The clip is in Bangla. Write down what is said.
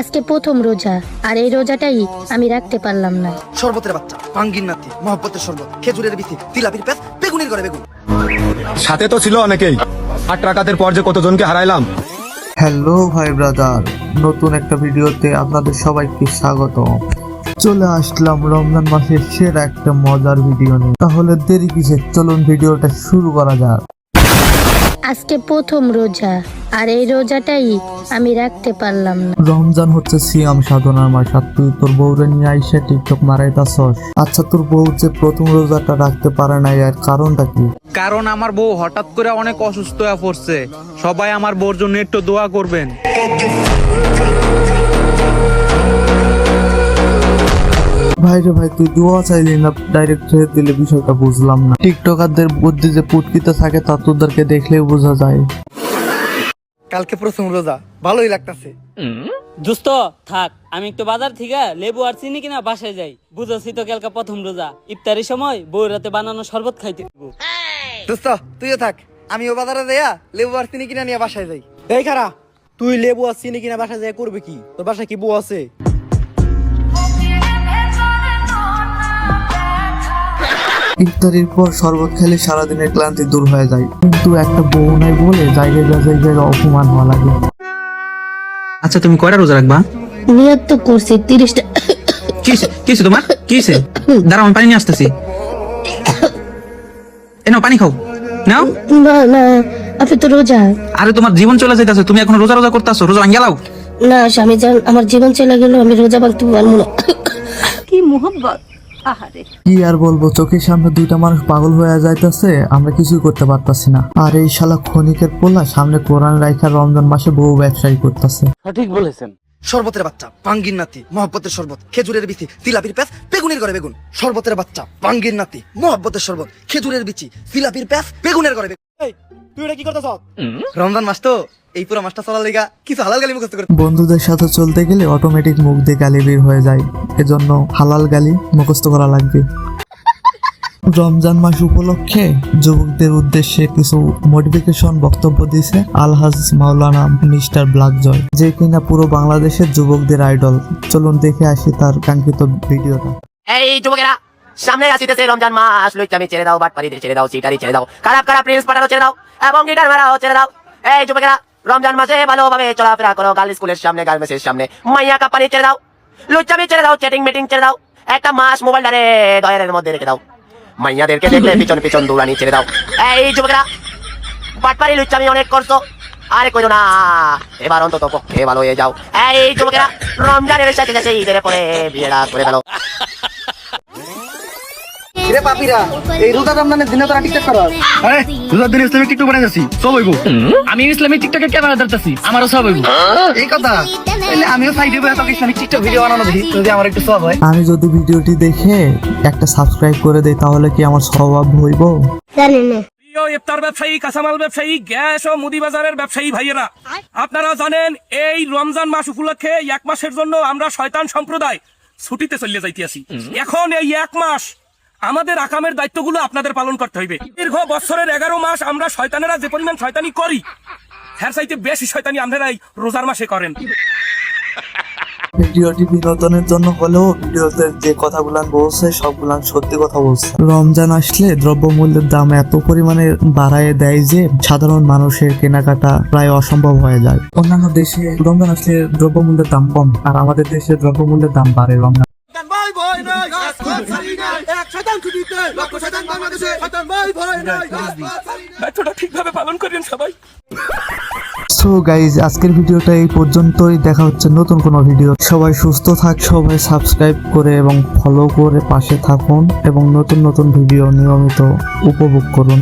আজকে প্রথম রোজা, আর এই রোজাটাই আমি রাখতে পারলাম না। শরবতের বাচ্চা, পাঙ্গির নাতি, মহব্বতের শরবত, খেজুরের বিথি, তিলাপির প্যাস, বেগুনের ঘরে বেগুন। সাথে তো ছিল অনেকেই, 8 রাকাতের পর যে কতজনকে হারাইলাম। হ্যালো ভাই ব্রাদার, নতুন একটা ভিডিওতে আপনাদের সবাইকে স্বাগত। চলে আসলাম রমজান মাসের সেরা একটা মজার ভিডিও নিয়ে। তাহলে দেরি কিসের, চলুন ভিডিওটা শুরু করা যাক। আজকে প্রথম রোজা, আর এই রোজাটাই আমি রাখতে পারলাম না। রমজান হচ্ছে সিয়াম সাধনার মাস, আর তুই তোর বউরে নিয়ে আইসা টিকটক মারাইতাছস। আচ্ছা, তোর বউ যে প্রথম রোজাটা রাখতে পারে না, এর কারণটা কি? কারণ আমার বউ হঠাৎ করে অনেক অসুস্থ হয়ে পড়ছে। সবাই আমার বউর জন্য একটু দোয়া করবেন। ভাই রে ভাই, তুই দোয়া চাইলি না, ডাইরেক্ট ছেড়ে দিলে বিষয়টা বুঝলাম না। টিকটকারদের বুদ্ধি যে পুটকিতে থাকে তা তোদেরকে দেখলেই বোঝা যায়। কালকে প্রথম রোজা, ভালোই লাগতাছে। দোস্ত থাক, আমি একটু বাজার থেকে লেবু আর চিনি কিনা বাসায় যাই। বুঝছি তো কালকে প্রথম রোজা, ইফতারের সময় বউ রাতে বানানো শরবত খাইতে দিব। দোস্ত তুইও থাক, আমিও বাজারে যাইয়া লেবু আর চিনি কিনা নিয়ে বাসায় যাই। এই খারা, তুই লেবু আর চিনি কিনা বাসা যায় করবে কি? তোর বাসায় কি বউ আছে? ইফতারির পর শরবত খেলে সারাদিনের ক্লান্তি দূর হয়ে যায়, কিন্তু একটা বউ নাই বলে জায়গায় জায়গায় অপমান হওয়া লাগে। আচ্ছা, তুমি কয়টা রোজা রাখবা? নিয়ত তো করছি 30টা। কিসে তোমার কিসে? দাঁড়াও, আমি পানি নিয়ে আসতেছি। নাও পানি খাও, নাও। না না, আপনি তো রোজা। আরে তোমার জীবন চলে যাইতেছে, তুমি এখন রোজা রোজা করতেছো। রোজা ভাঙিয়ে লাও। না স্বামী জান, আমার জীবন চলে গেল, আমি রোজা ভাঙতে পারবো না। কি মোহব্বত! আহারে, কি আর বলবো, চোখের সামনে দুইটা মানুষ পাগল হয়ে যাইতেছে, আমরা কিছুই করতে পারতাছি না। আর এই শালা ক্ষণিকের পোলা সামনে কোরআন রাইখা রমজান মাসে বহু ব্যবসায়ী করতেছে। সঠিক বলেছেন। শরবতের বাচ্চা, পাঙ্গির নাতি, মহব্বতের শরবত, খেজুরের বিথি, তিলাপির প্যাস, বেগুনের ঘরে বেগুন। শরবতের বাচ্চা, পাঙ্গির নাতি, মহব্বতের শরবত, খেজুরের বিচি, তিলাপির প্যাস, বেগুনের ঘরে বেগুন। এই, তুই এটা কি করতেছ? রমজান মাস তো, এই পুরো মাসটা চলার লেগা কিছু হালাল গালি মুখস্থ করে। বন্ধুদের সাথে চলতে গেলে অটোমেটিক মুখ দিয়ে গালি বের হয়ে যায়, এজন্য হালাল গালি মুখস্থ করা লাগবে। রমজান মাস উপলক্ষে যুবকদের উদ্দেশ্যে কিছু মোটিভেশন বক্তব্য দিয়েছে আলহাজ মাওলানা মিস্টার ব্ল্যাক জয়, যে কিনা পুরো বাংলাদেশের যুবকদের আইডল। চলুন দেখে আসি তার কাঙ্ক্ষিত ভিডিওটা। এই যুবকেরা, সামনে আসিতেছে রমজান মাস, লুচ্চামি ছেড়ে দাও, বাটপাড়িদের ছেড়ে দাও, চিটারি ছেড়ে দাও, খারাপ খারাপ রিলস পাঠানো ছেড়ে দাও, এবং গিটার মারাও ছেড়ে দাও। এই যুবকেরা, রমজান মাসে ভালোভাবে চলাফেরা করো, গার্ল স্কুলের সামনে, গার্মেন্টসের সামনে, মাইয়া কাপানি ছেড়ে দাও, লুচ্চামি ছেড়ে দাও, চ্যাটিং মিটিং ছেড়ে দাও, একটা মাস মোবাইলটারে দয়ারের মধ্যে রেখে দাও, মাইয়াদেরকে দেখলে পিছন পিছন দৌড়ানি ছেড়ে দাও। এই যুবকেরা, বাটপাড়ি লুচ্চামি অনেক করছো, আরে কইরো না, এবার অন্তত পক্ষে ভালো হয়ে যাও। এই যুবকেরা, রমজানের সাথে সাথে ঈদের পরে বিয়েটা করে ফেলো। রে পাপিরা, এই রোজা রমজানের দিনে তোরা টিকটক করো? আরে রোজার দিন ইসলামিক টিকটক বানাই যাচ্ছি, সব হইব। আমি ইসলামিক টিকটকে ক্যামেরা ধরতেছি, আমারও সব হইব। এই কথা, তাহলে আমিও সাইডে বসে তোকে ইসলামিক টিকটক ভিডিও বানানো দেখি, যদি আমার একটু সব হয়। আমি যদি ভিডিওটি দেখে একটা সাবস্ক্রাইব করে দেই, তাহলে কি আমার স্বভাব হইব? জানি না। প্রিয় ইফতার ব্যবসায়ী, কাঁচামাল ব্যবসায়ী, গ্যাস ও মুদি বাজারের ব্যবসায়ী ভাইয়েরা, আপনারা জানেন এই রমজান মাস উপলক্ষে 1 মাসের জন্য আমরা শয়তান সম্প্রদায় ছুটিতে চলে যাইতেছি। এখন এই 1 মাস আমাদের আকামের দায়িত্বগুলো আপনাদের পালন করতে হইবে। দীর্ঘ বছরের 11 মাস আমরা শয়তানেরা যে পরিমাণ শয়তানি করি, হ্যাঁ চাইতে বেশি শয়তানি আপনারা এই রোজার মাসে করেন। ভিডিওটি বিনোদনের জন্য হলেও ভিডিওতে যে কথাগুলো বলছে সবগুলো সত্যি কথা বলছে। রমজান আসলে দ্রব্যমূল্যের দাম এত পরিমাণে বাড়ায় দেয় যে সাধারণ মানুষের কেনাকাটা প্রায় অসম্ভব হয়ে যায়। অন্যান্য দেশে রমজান আসলে দ্রব্যমূল্যের দাম কম, আর আমাদের দেশে দ্রব্যমূল্যের দাম বাড়ে রমজান। ঠিকভাবে পালন করেন সবাই। সো গাইজ, আজকের ভিডিওটা এই পর্যন্তই, দেখা হচ্ছে নতুন কোনো ভিডিও। সবাই সুস্থ থাক, সবাই সাবস্ক্রাইব করে এবং ফলো করে পাশে থাকুন, এবং নতুন নতুন ভিডিও নিয়মিত উপভোগ করুন।